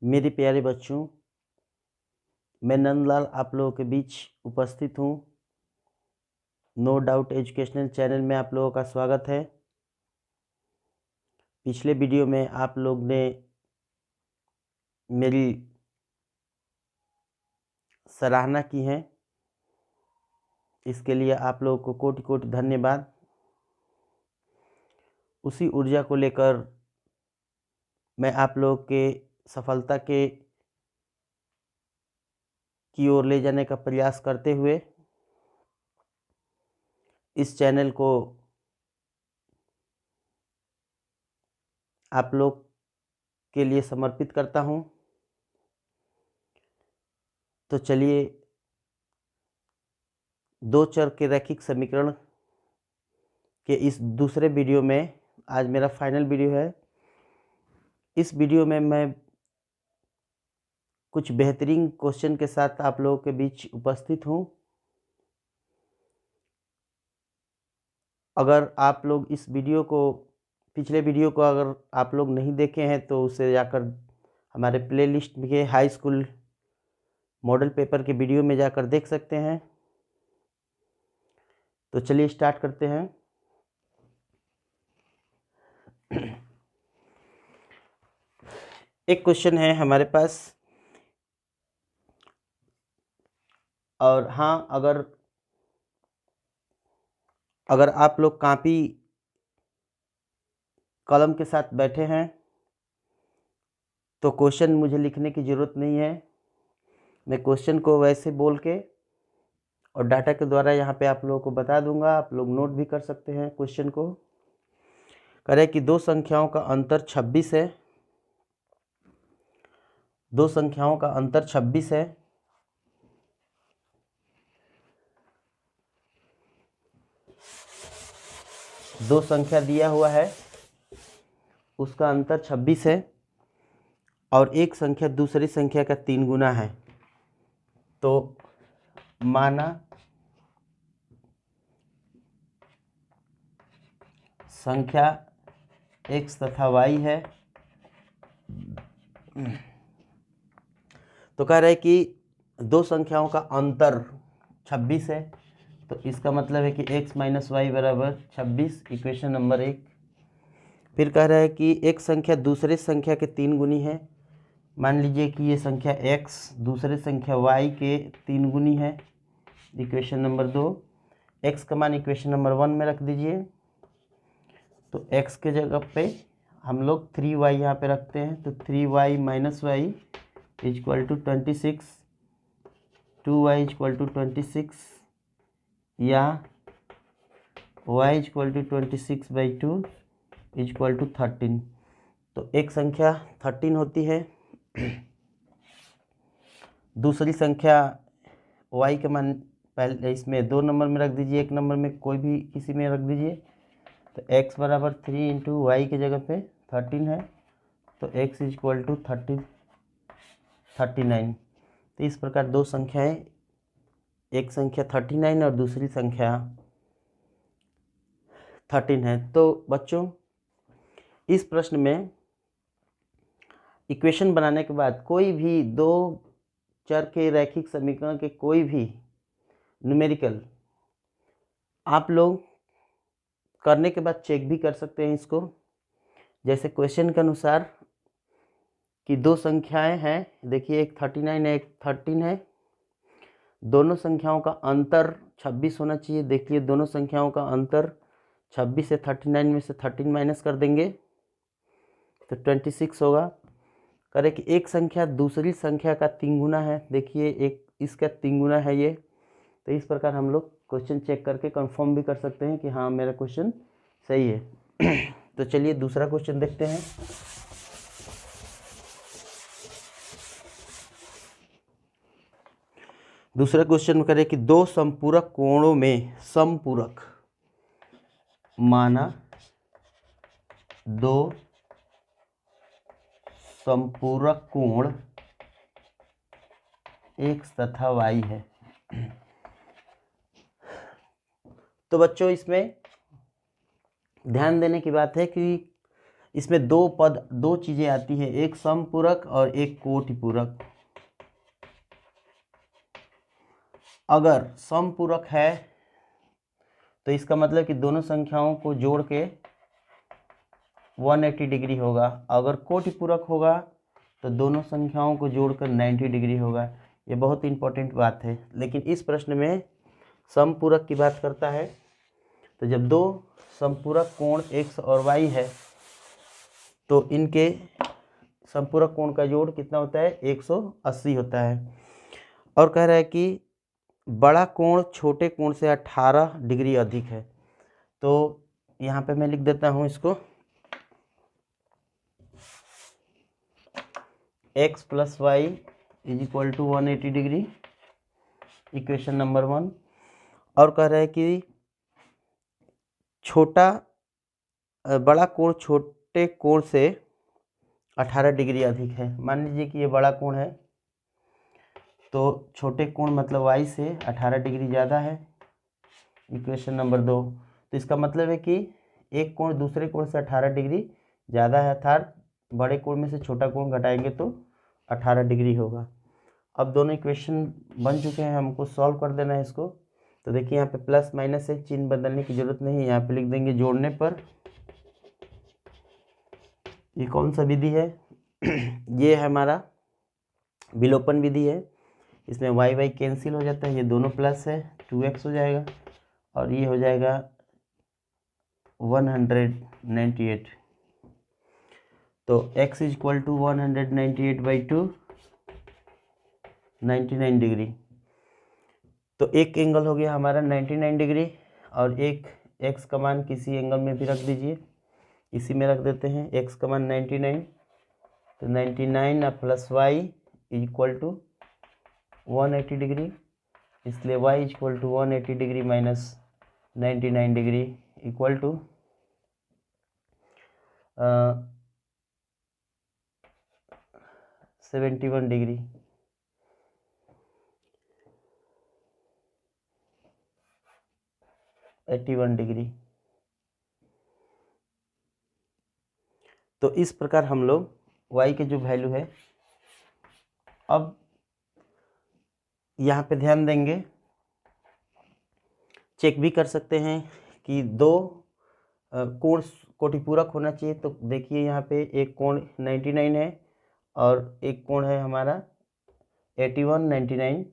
मेरे प्यारे बच्चों, मैं नंदलाल आप लोगों के बीच उपस्थित हूँ। नो डाउट एजुकेशनल चैनल में आप लोगों का स्वागत है। पिछले वीडियो में आप लोग ने मेरी सराहना की है, इसके लिए आप लोगों को कोटि कोटि धन्यवाद। उसी ऊर्जा को लेकर मैं आप लोगों के सफलता की ओर ले जाने का प्रयास करते हुए इस चैनल को आप लोग के लिए समर्पित करता हूं। तो चलिए, दो चर के रैखिक समीकरण के इस दूसरे वीडियो में, आज मेरा फाइनल वीडियो है। इस वीडियो में मैं कुछ बेहतरीन क्वेश्चन के साथ आप लोगों के बीच उपस्थित हूँ। अगर आप लोग इस वीडियो को, पिछले वीडियो को अगर आप लोग नहीं देखे हैं तो उसे जाकर हमारे प्लेलिस्ट के हाई स्कूल मॉडल पेपर के वीडियो में जाकर देख सकते हैं। तो चलिए स्टार्ट करते हैं। एक क्वेश्चन है हमारे पास, और हाँ, अगर आप लोग कॉपी कलम के साथ बैठे हैं तो क्वेश्चन मुझे लिखने की ज़रूरत नहीं है। मैं क्वेश्चन को वैसे बोल के और डाटा के द्वारा यहाँ पे आप लोगों को बता दूंगा। आप लोग नोट भी कर सकते हैं क्वेश्चन को। करें कि दो संख्याओं का अंतर 26 है। दो संख्याओं का अंतर 26 है। दो संख्या दिया हुआ है, उसका अंतर 26 है और एक संख्या दूसरी संख्या का 3 गुना है। तो माना संख्या x तथा y है। तो कह रहे हैं कि दो संख्याओं का अंतर 26 है, तो इसका मतलब है कि x माइनस वाई बराबर 26, इक्वेशन नंबर 1। फिर कह रहा है कि एक संख्या दूसरे संख्या के 3 गुनी है। मान लीजिए कि ये संख्या x दूसरे संख्या y के 3 गुनी है, इक्वेशन नंबर 2। x का मान इक्वेशन नंबर 1 में रख दीजिए। तो x के जगह पे हम लोग 3y यहाँ पे रखते हैं, तो 3y minus y equal to 26, 2y equal to 26 या y equal to 26/2 equal to 13। तो एक संख्या 13 होती है, दूसरी संख्या y का मान पहले इसमें 2 नंबर में रख दीजिए, 1 नंबर में कोई भी किसी में रख दीजिए। तो x बराबर 3 इंटू वाई की जगह पे 13 है, तो x इक्वल टू 39। तो इस प्रकार दो संख्याएं, एक संख्या 39 और दूसरी संख्या 13 है। तो बच्चों, इस प्रश्न में इक्वेशन बनाने के बाद कोई भी दो चर के रैखिक समीकरण के कोई भी न्यूमेरिकल आप लोग करने के बाद चेक भी कर सकते हैं इसको। जैसे क्वेश्चन के अनुसार कि दो संख्याएं हैं, देखिए एक 39 है, एक 13 है। दोनों संख्याओं का अंतर 26 होना चाहिए। देखिए दोनों संख्याओं का अंतर 26 से 39 में से 13 माइनस कर देंगे तो 26 होगा। करें कि एक संख्या दूसरी संख्या का 3 गुना है। देखिए एक इसका 3 गुना है ये। तो इस प्रकार हम लोग क्वेश्चन चेक करके कंफर्म भी कर सकते हैं कि हाँ, मेरा क्वेश्चन सही है। तो चलिए दूसरा क्वेश्चन देखते हैं। दूसरा क्वेश्चन करें कि दो समपूरक कोणों में समपूरक, माना दो समपूरक कोण x तथा y है। तो बच्चों, इसमें ध्यान देने की बात है कि इसमें दो चीज़ें आती है, एक समपूरक और एक कोटिपूरक। अगर समपूरक है तो इसका मतलब कि दोनों संख्याओं को जोड़ के 180 डिग्री होगा। अगर कोटिपूरक होगा तो दोनों संख्याओं को जोड़कर 90 डिग्री होगा। ये बहुत इंपॉर्टेंट बात है। लेकिन इस प्रश्न में समपूरक की बात करता है, तो जब दो समपूरक कोण x और y है तो इनके समपूरक कोण का जोड़ कितना होता है, 180 होता है। और कह रहा है कि बड़ा कोण छोटे कोण से 18 डिग्री अधिक है। तो यहाँ पे मैं लिख देता हूँ इसको, x plus y is equal to 180 degree, equation number 1। और कह रहा है कि बड़ा कोण छोटे कोण से 18 डिग्री अधिक है। मान लीजिए कि ये बड़ा कोण है तो छोटे कोण मतलब y से 18 डिग्री ज़्यादा है, इक्वेशन नंबर 2। तो इसका मतलब है कि एक कोण दूसरे कोण से 18 डिग्री ज़्यादा है, अर्थात बड़े कोण में से छोटा कोण घटाएंगे तो 18 डिग्री होगा। अब दोनों इक्वेशन बन चुके हैं, हमको सॉल्व कर देना है इसको। तो देखिए यहाँ पे प्लस माइनस है, चिन्ह बदलने की ज़रूरत नहीं है, यहाँ पे लिख देंगे जोड़ने पर। ये कौन सा विधि है? ये है हमारा विलोपन विधि है। इसमें वाई वाई कैंसिल हो जाता है, ये दोनों प्लस है, 2x हो जाएगा और ये हो जाएगा 198। तो x is equal to 198/2, 99 degree. तो एक एंगल हो गया हमारा 99 डिग्री और एक x का मान किसी एंगल में भी रख दीजिए, इसी में रख देते हैं x का मान 99। तो 99 plus y is equal to 180 degree, इसलिए y is equal to 180 degree minus 99 degree equal to 71 degree. तो इस प्रकार हम लोग y के जो वैल्यू है, अब यहाँ पे ध्यान देंगे, चेक भी कर सकते हैं कि दो कोण कोटिपूरक होना चाहिए। तो देखिए यहाँ पे एक कोण 99 है और एक कोण है हमारा 81, 99।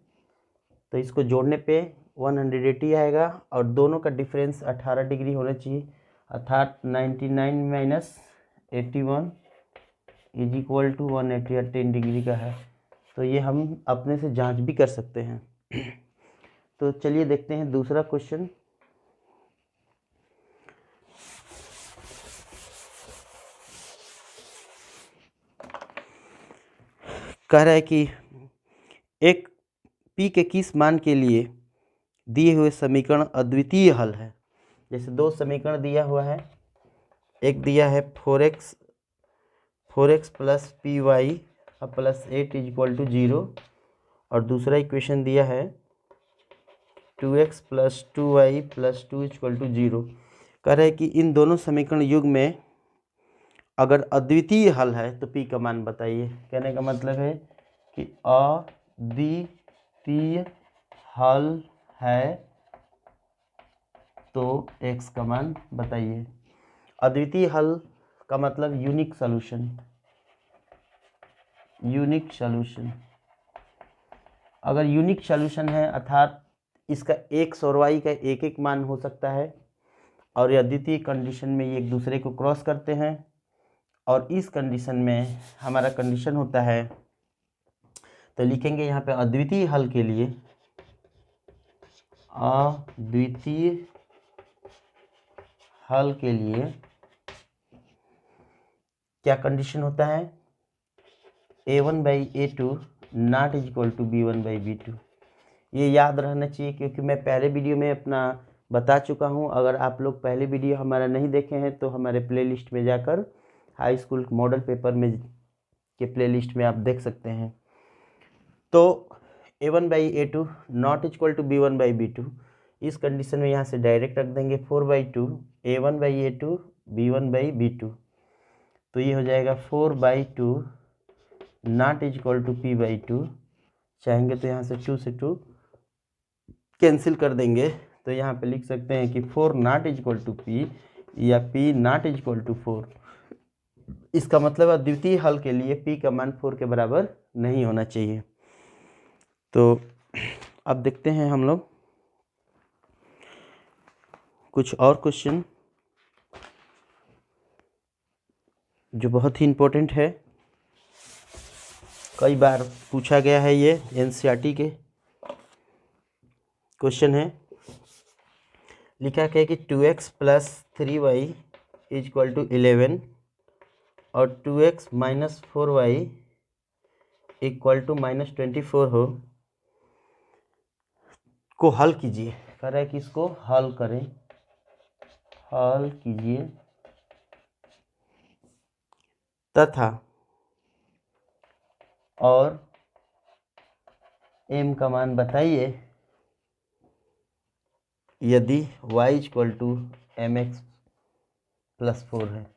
तो इसको जोड़ने पे 180 आएगा और दोनों का डिफरेंस 18 डिग्री होना चाहिए, अर्थात 99 माइनस 81 इज इक्वल टू 180 या 10 डिग्री का है। तो ये हम अपने से जांच भी कर सकते हैं। तो चलिए देखते हैं दूसरा क्वेश्चन। कह रहा है कि एक p के किस मान के लिए दिए हुए समीकरण अद्वितीय हल है। जैसे दो समीकरण दिया हुआ है, एक दिया है 4x plus p y plus 8 is equal to 0 और दूसरा इक्वेशन दिया है 2x plus 2y plus 2 is equal to 0। कह रहे हैं कि इन दोनों समीकरण युग में अगर अद्वितीय हल है तो p का मान बताइए। कहने का मतलब है कि अद्वितीय हल है तो x का मान बताइए। अद्वितीय हल का मतलब यूनिक सॉल्यूशन। अगर यूनिक सॉल्यूशन है अर्थात इसका x और y का एक एक मान हो सकता है और ये अद्वितीय कंडीशन में ये एक दूसरे को क्रॉस करते हैं, और इस कंडीशन में हमारा कंडीशन होता है, तो लिखेंगे यहाँ पे अद्वितीय हल के लिए, अद्वितीय हल के लिए क्या कंडीशन होता है, a1/a2 not is equal to b1/b2। ये याद रहना चाहिए क्योंकि मैं पहले वीडियो में अपना बता चुका हूँ। अगर आप लोग पहले वीडियो हमारा नहीं देखे हैं तो हमारे प्लेलिस्ट में जाकर हाई स्कूल मॉडल पेपर में के प्लेलिस्ट में आप देख सकते हैं। तो a1/a2 not is equal to b1/b2, इस कंडीशन में यहाँ से डायरेक्ट रख देंगे 4/2 a1/a2 b1/b2। तो ये हो जाएगा 4/2 नॉट इक्वल टू p/2। चाहेंगे तो यहाँ से 2 से 2 कैंसिल कर देंगे, तो यहाँ पे लिख सकते हैं कि 4 नॉट इक्वल टू p या p नॉट इक्वल टू 4। इसका मतलब अद्वितीय हल के लिए p का मान 4 के बराबर नहीं होना चाहिए। तो अब देखते हैं हम लोग कुछ और क्वेश्चन जो बहुत ही इम्पोर्टेंट है, कई बार पूछा गया है, ये एनसीईआरटी के क्वेश्चन है। लिखा है कि 2x plus 3y equal to 11 और 2x minus 4y equal to minus 24 हो, को हल कीजिए। कह रहा है कि इसको हल करें, हल कीजिए तथा और m का मान बताइए यदि y equal to mx plus 4 है।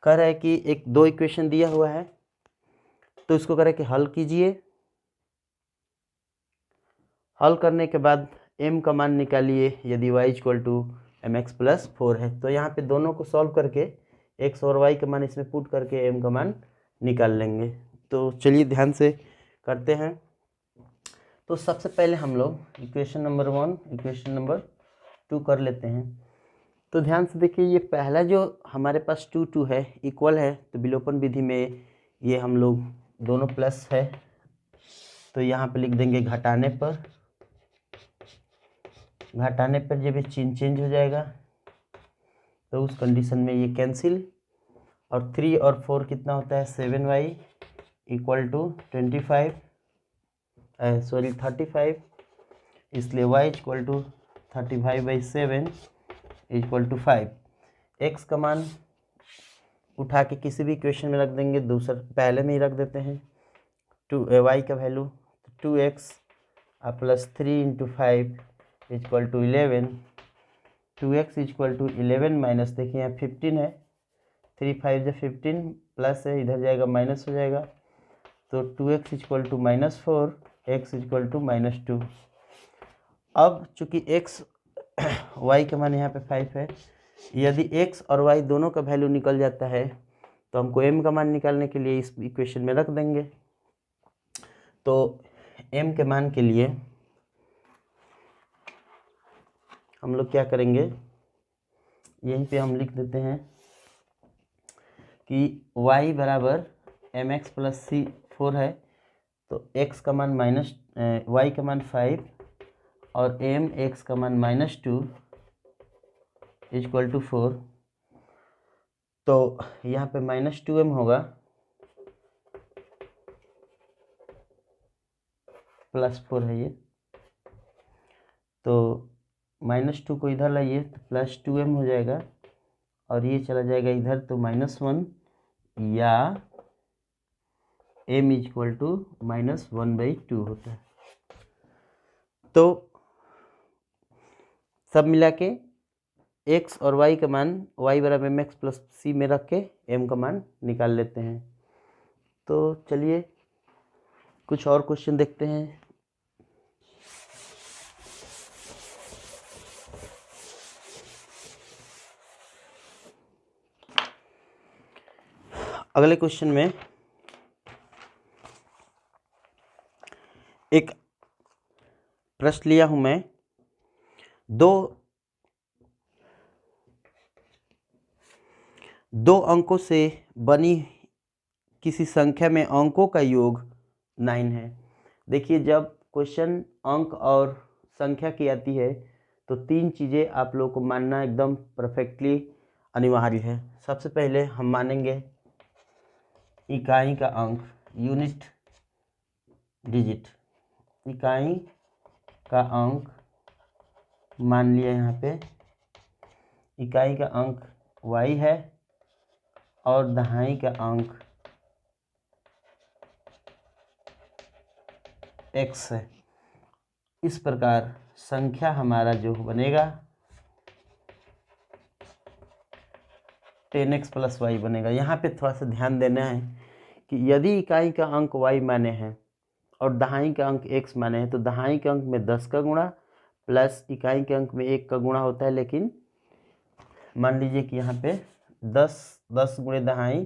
कह रहा है कि एक दो इक्वेशन दिया हुआ है, तो इसको कह रहा है कि हल कीजिए। हल करने के बाद m का मान निकालिए यदि y equal to mx plus 4 है। तो यहाँ पे दोनों को सॉल्व करके x और y का मान इसमें पुट करके m का मान निकाल लेंगे। तो चलिए ध्यान से करते हैं। तो सबसे पहले हम लोग इक्वेशन नंबर 1 इक्वेशन नंबर 2 कर लेते हैं। तो ध्यान से देखिए, ये पहला जो हमारे पास 2 है इक्वल है, तो विलोपन विधि में ये हम लोग दोनों प्लस है, तो यहाँ पे लिख देंगे घटाने पर जब ये चिन्ह चेंज हो जाएगा तो उस कंडीशन में ये कैंसिल। और 3 और 4 कितना होता है 7y इक्वल टू 35, इसलिए y equal to 35/7 equal to 5। x का मान उठा के किसी भी इक्वेशन में रख देंगे, दूसरा पहले में ही रख देते हैं। y का value 2x plus 3 into 5 equal to 11। 2x equal to 11 minus, देखिए यहाँ 15 है, 3 5 जो 15 प्लस है, इधर जाएगा माइनस हो जाएगा, तो 2x equal to -4, x equal to -2। अब चूंकि x y का मान यहाँ पे 5 है, यदि x और y दोनों का वैल्यू निकल जाता है तो हमको m का मान निकालने के लिए इस इक्वेशन में रख देंगे। तो m के मान के लिए हम लोग क्या करेंगे, यहीं पे हम लिख देते हैं कि y बराबर mx प्लस 4 है, तो x का मान y का मान 5 और x का मान -2 इक्वल टू 4। तो यहाँ पे -2m होगा प्लस 4 है ये, तो -2 को इधर लाइए तो +2m हो जाएगा, और ये चला जाएगा इधर तो -1, या m इक्वल टू -1/2 होता है। तो सब मिला के x और y का मान y बराबर mx प्लस c में रख के m का मान निकाल लेते हैं। तो चलिए कुछ और क्वेश्चन देखते हैं। अगले क्वेश्चन में एक प्रश्न लिया हूं मैं, दो अंकों से बनी किसी संख्या में अंकों का योग 9 है। देखिए, जब क्वेश्चन अंक और संख्या की आती है तो 3 चीज़ें आप लोग को मानना एकदम परफेक्टली अनिवार्य है। सबसे पहले हम मानेंगे इकाई का अंक, यूनिट डिजिट, इकाई का अंक मान लिया, यहाँ पे इकाई का अंक y है और दहाई का अंक x है। इस प्रकार संख्या हमारा जो बनेगा 10x प्लस वाई बनेगा। यहाँ पे थोड़ा सा ध्यान देना है कि यदि इकाई का अंक y माने हैं और दहाई का अंक x माने हैं तो दहाई के अंक में 10 का गुणा प्लस इकाई के अंक में 1 का गुणा होता है। लेकिन मान लीजिए कि यहाँ पे 10 गुणे दहाई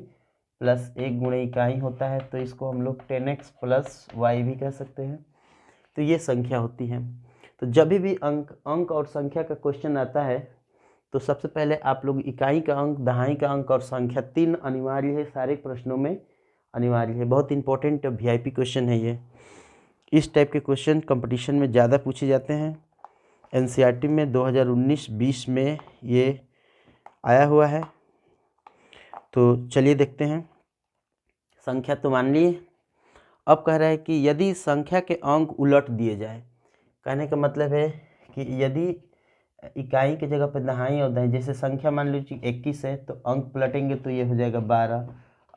प्लस 1 गुणे इकाई होता है, तो इसको हम लोग 10x प्लस वाई भी कह सकते हैं। तो ये संख्या होती है। तो जब भी अंक और संख्या का क्वेश्चन आता है तो सबसे पहले आप लोग इकाई का अंक, दहाई का अंक और संख्या 3 अनिवार्य है, सारे प्रश्नों में अनिवार्य है। बहुत इंपॉर्टेंट वीआईपी क्वेश्चन है ये। इस टाइप के क्वेश्चन कंपटीशन में ज़्यादा पूछे जाते हैं। एनसीईआरटी में 2019-20 में ये आया हुआ है। तो चलिए देखते हैं। संख्या तो मान लिए। अब कह रहा है कि यदि संख्या के अंक उलट दिए जाए, कहने का मतलब है कि यदि इकाई की जगह पर दहाई और दहाई, जैसे संख्या मान लीजिए 21 है तो अंक पलटेंगे तो ये हो जाएगा 12,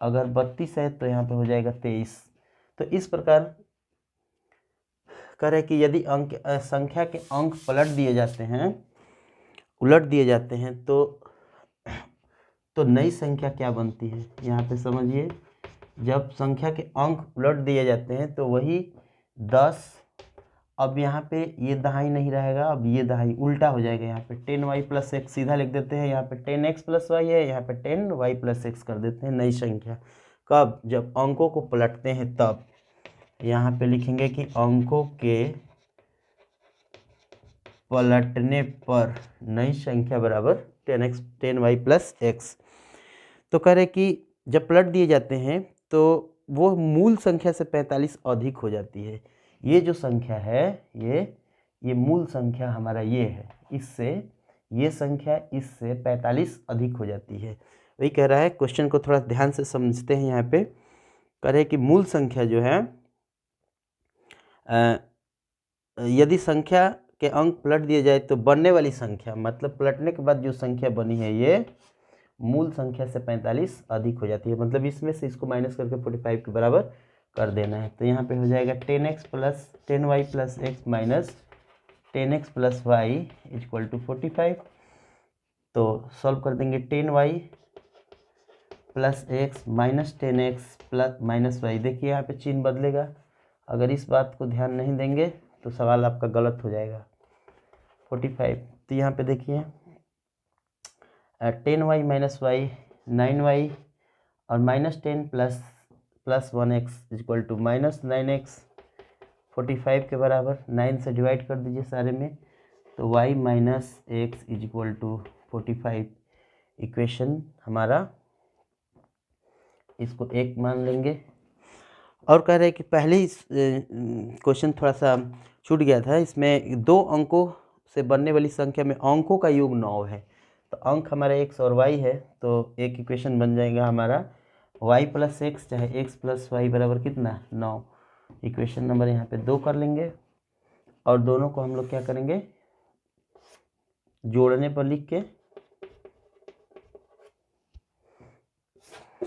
अगर 32 है तो यहाँ पे हो जाएगा 23। तो इस प्रकार कह रहे हैं कि यदि संख्या के अंक पलट दिए जाते हैं, उलट दिए जाते हैं तो नई संख्या क्या बनती है, यहाँ पे समझिए। जब संख्या के अंक उलट दिए जाते हैं तो वही 10, अब यहाँ पे ये दहाई नहीं रहेगा, अब ये दहाई उल्टा हो जाएगा। यहाँ पे 10y प्लस एक्स सीधा लिख देते हैं, यहाँ पे 10x प्लस वाई है, यहाँ पे 10y प्लस एक्स कर देते हैं नई संख्या। कब? जब अंकों को पलटते हैं तब। यहाँ पे लिखेंगे कि अंकों के पलटने पर नई संख्या बराबर 10y प्लस एक्स। तो कह रहे कि जब पलट दिए जाते हैं तो वो मूल संख्या से 45 अधिक हो जाती है। ये जो संख्या है ये मूल संख्या हमारा ये है, इससे ये संख्या इससे 45 अधिक हो जाती है। वही कह रहा है। क्वेश्चन को थोड़ा ध्यान से समझते हैं। यहाँ पे कह रहे कि मूल संख्या जो है, यदि संख्या के अंक पलट दिए जाए तो बनने वाली संख्या, मतलब पलटने के बाद जो संख्या बनी है ये मूल संख्या से 45 अधिक हो जाती है। मतलब इसमें से इसको माइनस करके 45 के बराबर कर देना है। तो यहाँ पे हो जाएगा 10x plus 10y plus x minus 10x plus y equal to 45। तो सॉल्व कर देंगे 10y plus x minus 10x plus minus y. देखिए यहाँ पे चिन्ह बदलेगा, अगर इस बात को ध्यान नहीं देंगे तो सवाल आपका गलत हो जाएगा। 45, तो यहाँ पे देखिए 10y माइनस वाई 9y और minus 10 plus 1x equal to minus 9x 45 के बराबर। 9 से डिवाइड कर दीजिए सारे में, तो y minus x equal to 45 equation हमारा, इसको 1 मान लेंगे। और कह रहे हैं कि पहले ही क्वेश्चन थोड़ा सा छूट गया था, इसमें 2 अंकों से बनने वाली संख्या में अंकों का योग 9 है। तो अंक हमारा x और y है, तो एक इक्वेशन बन जाएगा हमारा y प्लस एक्स चाहे x प्लस वाई बराबर कितना 9। इक्वेशन नंबर यहाँ पे 2 कर लेंगे और दोनों को हम लोग क्या करेंगे, जोड़ने पर लिख के।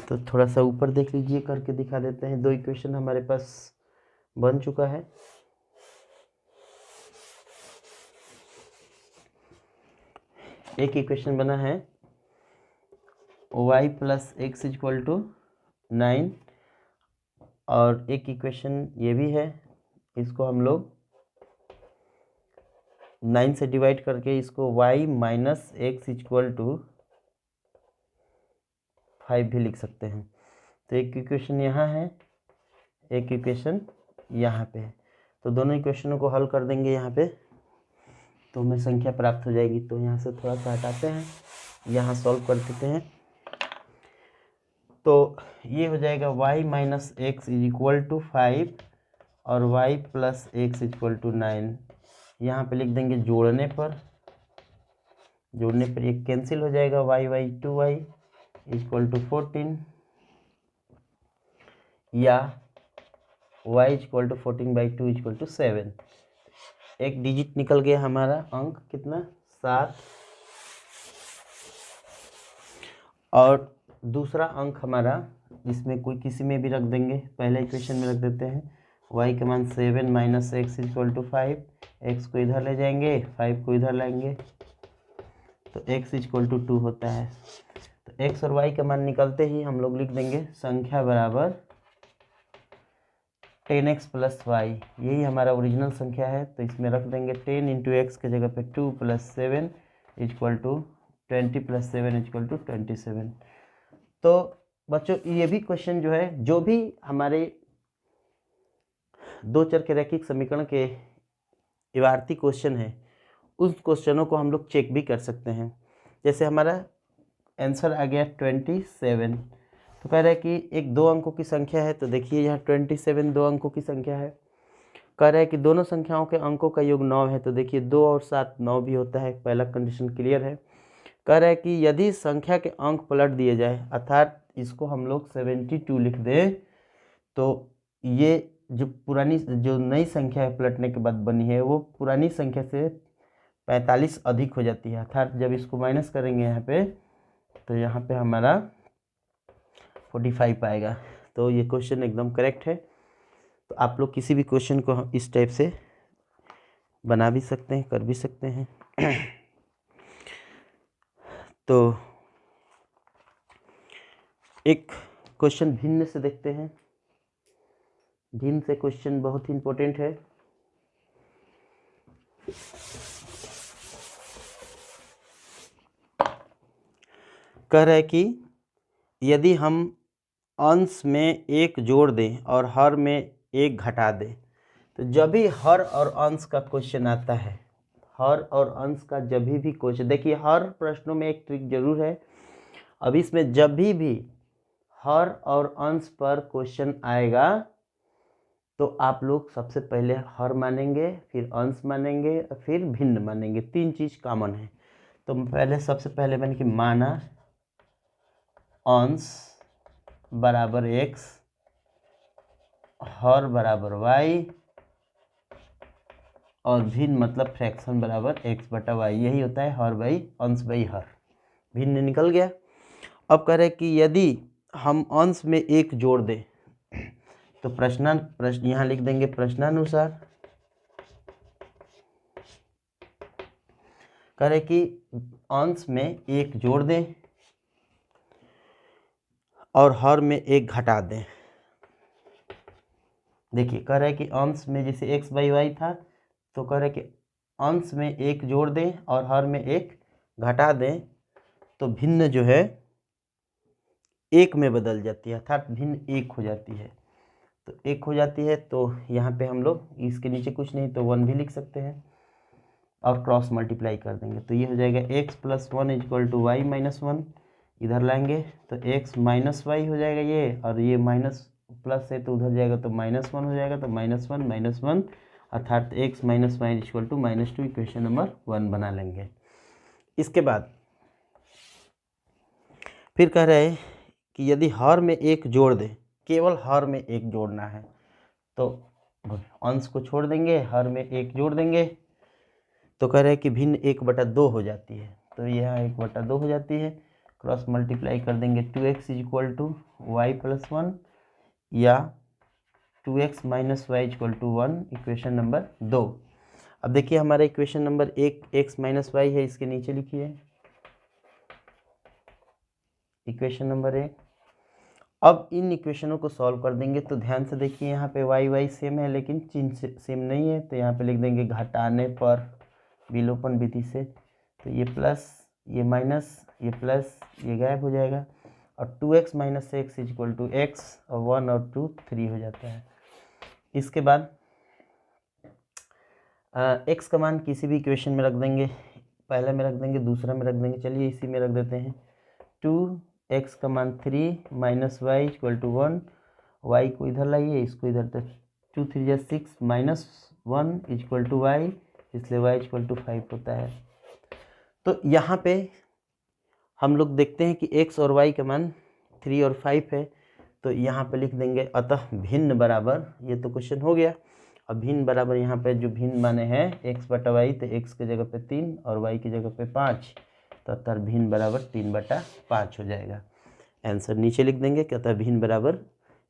तो थोड़ा सा ऊपर देख लीजिए, करके दिखा देते हैं। 2 इक्वेशन हमारे पास बन चुका है। एक इक्वेशन बना है y plus x equal to 9 और एक इक्वेशन ये भी है, इसको हम लोग 9 से डिवाइड करके इसको y minus x equal to 5 भी लिख सकते हैं। तो एक इक्वेशन यहाँ है, एक इक्वेशन यहाँ पे है। तो दोनों इक्वेशनों को हल कर देंगे यहाँ पे, तो हमें संख्या प्राप्त हो जाएगी। तो यहाँ से थोड़ा सा हटाते हैं, यहाँ सॉल्व कर देते हैं। तो ये हो जाएगा y minus x equal to 5 और y plus x equal to 9। यहाँ पे लिख देंगे जोड़ने पर एक कैंसिल हो जाएगा, y 2y इक्वल टू 14 या y equal to 14/2 equal to 7। एक डिजिट निकल गया हमारा, अंक कितना 7। और दूसरा अंक हमारा इसमें कोई किसी में भी रख देंगे, पहले इक्वेशन में रख देते हैं y का मान 7 minus x equal to 5। x को इधर ले जाएंगे, 5 को इधर लाएंगे, तो x इक्वल टू 2 होता है। तो x और y का मान निकलते ही हम लोग लिख देंगे संख्या बराबर 10x प्लस वाई, यही हमारा ओरिजिनल संख्या है। तो इसमें रख देंगे 10 इंटू एक्स के जगह पे 2 plus 7 equal to 20 plus 7 equal to 27। तो बच्चों ये भी क्वेश्चन जो है, जो भी हमारे दो चर के रैखिक समीकरण के इबारती क्वेश्चन है, उस क्वेश्चनों को हम लोग चेक भी कर सकते हैं। जैसे हमारा आंसर आ गया 27, तो कह रहा है कि एक 2 अंकों की संख्या है। तो देखिए यहाँ 27 2 अंकों की संख्या है। कह रहा है कि दोनों संख्याओं के अंकों का योग 9 है। तो देखिए 2 और 7 9 भी होता है, पहला कंडीशन क्लियर है। कह रहा है कि यदि संख्या के अंक पलट दिए जाए, अर्थात इसको हम लोग 72 लिख दें, तो ये जो नई संख्या है पलटने के बाद बनी है, वो पुरानी संख्या से 45 अधिक हो जाती है। अर्थात जब इसको माइनस करेंगे यहाँ पे, तो यहाँ पे हमारा 45 आएगा। तो ये क्वेश्चन एकदम करेक्ट है। तो आप लोग किसी भी क्वेश्चन को इस टाइप से बना भी सकते हैं, कर भी सकते हैं। तो एक क्वेश्चन भिन्न से देखते हैं। भिन्न से क्वेश्चन बहुत ही इंपॉर्टेंट है। कह रहा है कि यदि हम अंश में 1 जोड़ दें और हर में 1 घटा दें, तो जब भी हर और अंश का क्वेश्चन आता है, हर और अंश का जब भी क्वेश्चन, देखिए हर प्रश्नों में एक ट्रिक जरूर है। अब इसमें जब भी हर और अंश पर क्वेश्चन आएगा, तो आप लोग सबसे पहले हर मानेंगे, फिर अंश मानेंगे, फिर भिन्न मानेंगे। 3 चीज़ कॉमन है। तो सबसे पहले मैंने कि माना अंश बराबर x, हर बराबर y, और भिन्न मतलब फ्रैक्शन बराबर x बटा y। यही होता है हर बाई अंश बाई हर। भिन्न निकल गया। अब कह रहे हैं कि यदि हम अंश में 1 जोड़ दें, तो प्रश्न यहाँ लिख देंगे प्रश्नानुसार। कह रहे कि अंश में 1 जोड़ दें और हर में 1 घटा दें। देखिए कह रहे हैं कि अंश में जैसे x बाई वाई था, तो कह रहे हैं कि अंश में 1 जोड़ दें और हर में 1 घटा दें, तो भिन्न जो है 1 में बदल जाती है, अर्थात भिन्न 1 हो जाती है। तो 1 हो जाती है, तो यहाँ पे हम लोग इसके नीचे कुछ नहीं तो 1 भी लिख सकते हैं और क्रॉस मल्टीप्लाई कर देंगे। तो ये हो जाएगा x plus 1 equal to y minus 1। इधर लाएंगे तो x माइनस वाई हो जाएगा ये, और ये माइनस प्लस है तो उधर जाएगा तो -1 हो जाएगा। तो -1 अर्थात x minus y equal to -2 equation number 1 बना लेंगे। इसके बाद फिर कह रहे हैं कि यदि हर में 1 जोड़ दें, केवल हर में 1 जोड़ना है, तो अंश को छोड़ देंगे, हर में 1 जोड़ देंगे, तो कह रहे हैं कि भिन्न 1/2 हो जाती है। तो यह 1/2 हो जाती है। क्रॉस मल्टीप्लाई कर देंगे 2x equal to Y plus 1 या 2x minus y equal to 1 equation number 2। अब देखिए हमारा equation number 1 x minus y है, इसके नीचे लिखिए इक्वेशन नंबर 1। अब इन इक्वेशनों को सॉल्व कर देंगे। तो ध्यान से देखिए यहाँ पे y सेम है, लेकिन चिन्ह सेम नहीं है। तो यहाँ पे लिख देंगे घटाने पर विलोपन विधि से। तो ये प्लस, ये माइनस, ये प्लस, ये गायब हो जाएगा, और 2x minus x equal to x, और 1 और 2 3 हो जाता है। इसके बाद x का मान किसी भी इक्वेशन में रख देंगे, पहले में रख देंगे, दूसरा में रख देंगे। चलिए इसी में रख देते हैं। 2x का मान 3 minus y equal to 1, y को इधर लाइए, इसको इधर तक, 2 3 जा 6 माइनस 1 इक्वल टू वाई, इसलिए y इक्वल टू 5 होता है। तो यहाँ पे हम लोग देखते हैं कि x और y का मान 3 और 5 है। तो यहाँ पे लिख देंगे अतः भिन्न बराबर, ये तो क्वेश्चन हो गया। अब भिन्न बराबर यहाँ पे जो भिन्न माने हैं x बटा वाई, तो x की जगह पे 3 और y की जगह पे 5, तो अतः भिन्न बराबर 3/5 हो जाएगा। आंसर नीचे लिख देंगे कि अतः भिन्न बराबर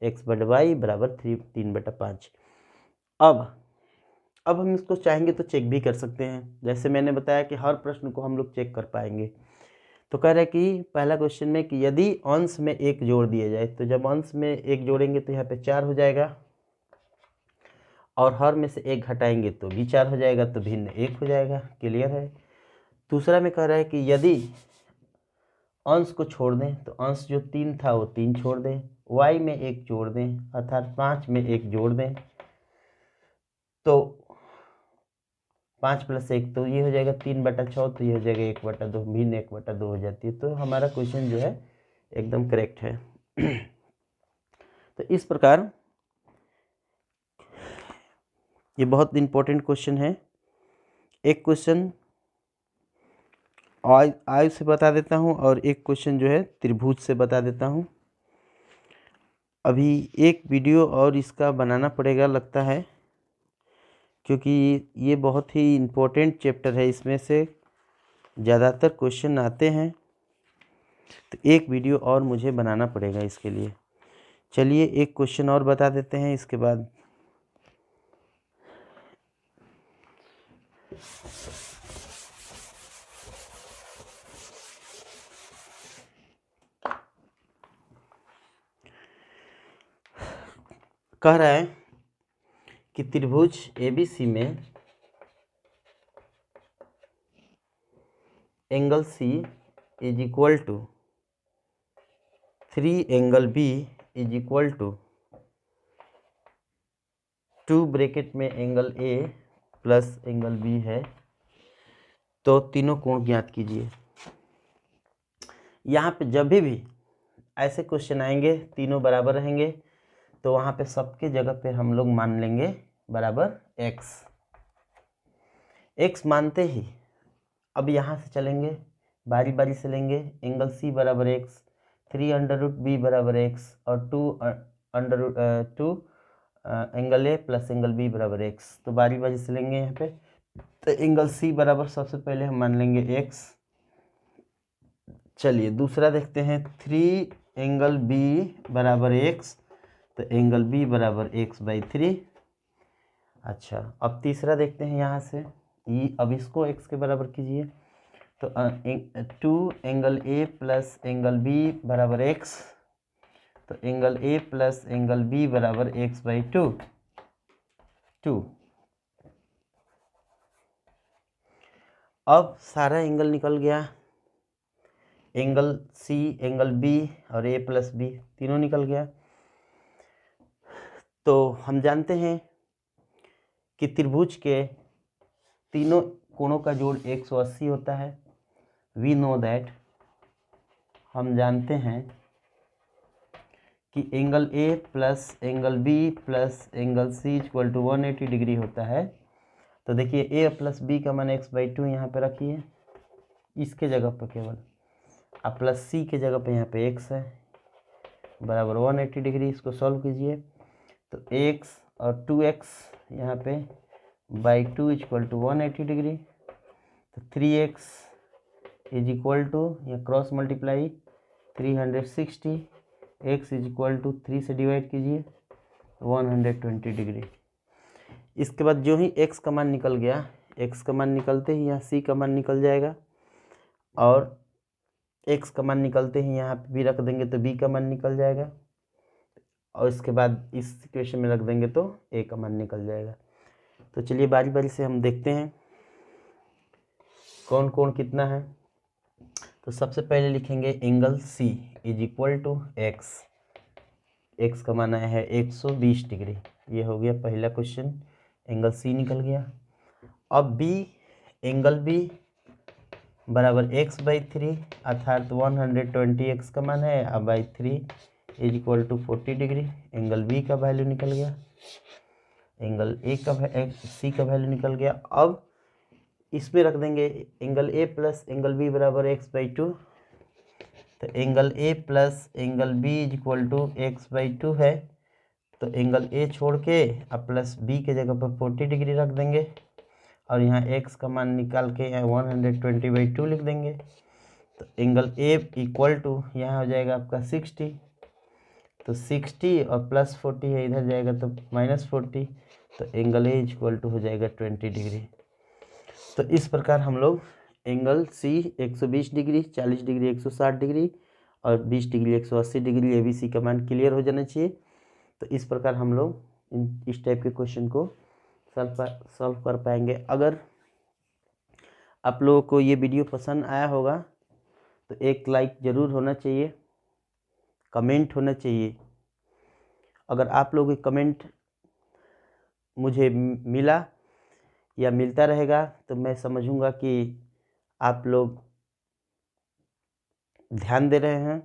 x बटा वाई बराबर 3/5। अब हम इसको चाहेंगे तो चेक भी कर सकते हैं। जैसे मैंने बताया कि हर प्रश्न को हम लोग चेक कर पाएंगे। तो कह रहा है कि पहला क्वेश्चन में कि यदि अंश में 1 जोड़ दिया जाए, तो जब अंश में 1 जोड़ेंगे तो यहाँ पे 4 हो जाएगा, और हर में से 1 घटाएंगे तो भी 4 हो जाएगा, तो भिन्न 1 हो जाएगा। क्लियर है। दूसरा में कह रहा है कि यदि अंश को छोड़ दें, तो अंश जो 3 था वो 3 छोड़ दें, y में 1 जोड़ दें, अर्थात 5 में 1 जोड़ दें, तो 5 + 1 तो ये हो जाएगा 3/6, तो ये हो जाएगा 1/2, भिन्न 1/2 हो जाती है। तो हमारा क्वेश्चन जो है एकदम करेक्ट है। तो इस प्रकार ये बहुत इम्पोर्टेंट क्वेश्चन है। एक क्वेश्चन आयु से बता देता हूँ और एक क्वेश्चन जो है त्रिभुज से बता देता हूँ। अभी एक वीडियो और इसका बनाना पड़ेगा लगता है, क्योंकि ये बहुत ही इम्पोर्टेंट चैप्टर है, इसमें से ज़्यादातर क्वेश्चन आते हैं, तो एक वीडियो और मुझे बनाना पड़ेगा इसके लिए। चलिए एक क्वेश्चन और बता देते हैं, इसके बाद कह रहा है कि त्रिभुज ABC में angle C is equal to 3 angle B is equal to 2 bracket में angle A plus angle B है, तो तीनों कोण ज्ञात कीजिए। यहाँ पे जब भी ऐसे क्वेश्चन आएंगे, तीनों बराबर रहेंगे, तो वहाँ पे सबके जगह पे हम लोग मान लेंगे बराबर x मानते ही अब यहाँ से चलेंगे, बारी बारी से लेंगे। एंगल C बराबर x, 3√B बराबर x, और 2 angle A plus angle B बराबर x, तो बारी बारी से लेंगे यहाँ पे। तो एंगल C बराबर सबसे पहले हम मान लेंगे x। चलिए दूसरा देखते हैं, 3 एंगल B बराबर x, तो एंगल B बराबर x/3। अच्छा, अब तीसरा देखते हैं यहाँ से, ये अब इसको x के बराबर कीजिए, तो 2 angle A plus angle B बराबर x, तो angle A plus angle B बराबर x/2। अब सारा एंगल निकल गया, एंगल C, एंगल B और A प्लस B तीनों निकल गया। तो हम जानते हैं कि त्रिभुज के तीनों कोणों का जोड़ 180 होता है। वी नो दैट, हम जानते हैं कि angle A plus angle B plus angle C equal to 180 degree होता है। तो देखिए A प्लस B का मान x/2 यहाँ पे रखिए, इसके जगह पर केवल, अब प्लस C के जगह पे यहाँ पे x है, बराबर 180 डिग्री। इसको सॉल्व कीजिए, तो x और 2x यहाँ पे /2 इक्वल टू 180 डिग्री, तो 3x इज इक्वल टू, या cross multiply 360, x is equal to 3 से डिवाइड कीजिए 120 डिग्री। इसके बाद जो ही x का मान निकल गया, x का मान निकलते ही यहाँ C का मान निकल जाएगा, और x का मान निकलते ही यहाँ पे भी रख देंगे तो b का मान निकल जाएगा, और इसके बाद इस इक्वेशन में रख देंगे तो a का मान निकल जाएगा। तो चलिए बारी बारी से हम देखते हैं कौन कौन कितना है। तो सबसे पहले लिखेंगे angle C is equal to x का मान आया है 120 डिग्री। ये हो गया पहला क्वेश्चन, एंगल C निकल गया। अब B, एंगल B बराबर x/3, अर्थात 120x का मान है, अब /3 is equal to 40 degree. Angle B का वैल्यू निकल गया, एंगल C का वैल्यू निकल गया। अब इसमें रख देंगे angle A plus angle B बराबर x/2, तो angle A plus angle B is equal to x/2 है, तो एंगल A छोड़ के अब प्लस B के जगह पर 40 डिग्री रख देंगे, और यहाँ x का मान निकाल के यहाँ 120/2 लिख देंगे। तो एंगल A इक्वल टू यहाँ हो जाएगा आपका 60, तो 60 और प्लस 40 है, इधर जाएगा तो -40, तो एंगल A इक्वल टू हो जाएगा 20 डिग्री। तो इस प्रकार हम लोग angle c 120 degree, 40 degree 160 degree और 20 डिग्री 180 डिग्री ABC का मान क्लियर हो जाना चाहिए। तो इस प्रकार हम लोग इस टाइप के क्वेश्चन को सॉल्व कर पाएंगे। अगर आप लोगों को ये वीडियो पसंद आया होगा तो एक लाइक ज़रूर होना चाहिए, कमेंट होना चाहिए। अगर आप लोगों के कमेंट मुझे मिला या मिलता रहेगा तो मैं समझूंगा कि आप लोग ध्यान दे रहे हैं,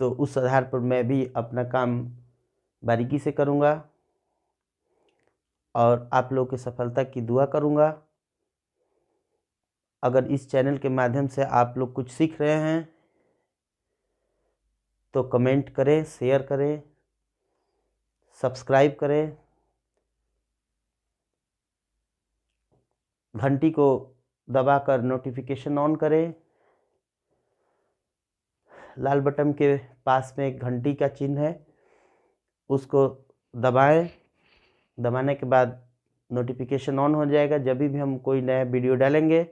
तो उस आधार पर मैं भी अपना काम बारीकी से करूंगा और आप लोगों की सफलता की दुआ करूंगा। अगर इस चैनल के माध्यम से आप लोग कुछ सीख रहे हैं तो कमेंट करें, शेयर करें, सब्सक्राइब करें, घंटी को दबाकर नोटिफिकेशन ऑन करें। लाल बटन के पास में एक घंटी का चिन्ह है, उसको दबाएं। दबाने के बाद नोटिफिकेशन ऑन हो जाएगा। जब भी हम कोई नया वीडियो डालेंगे,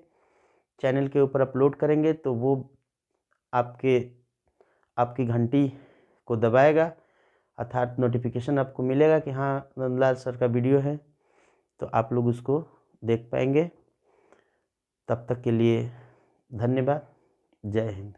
चैनल के ऊपर अपलोड करेंगे, तो वो आपकी घंटी को दबाएगा, अर्थात नोटिफिकेशन आपको मिलेगा कि हाँ नंदलाल सर का वीडियो है, तो आप लोग उसको देख पाएंगे। तब तक के लिए धन्यवाद। जय हिंद।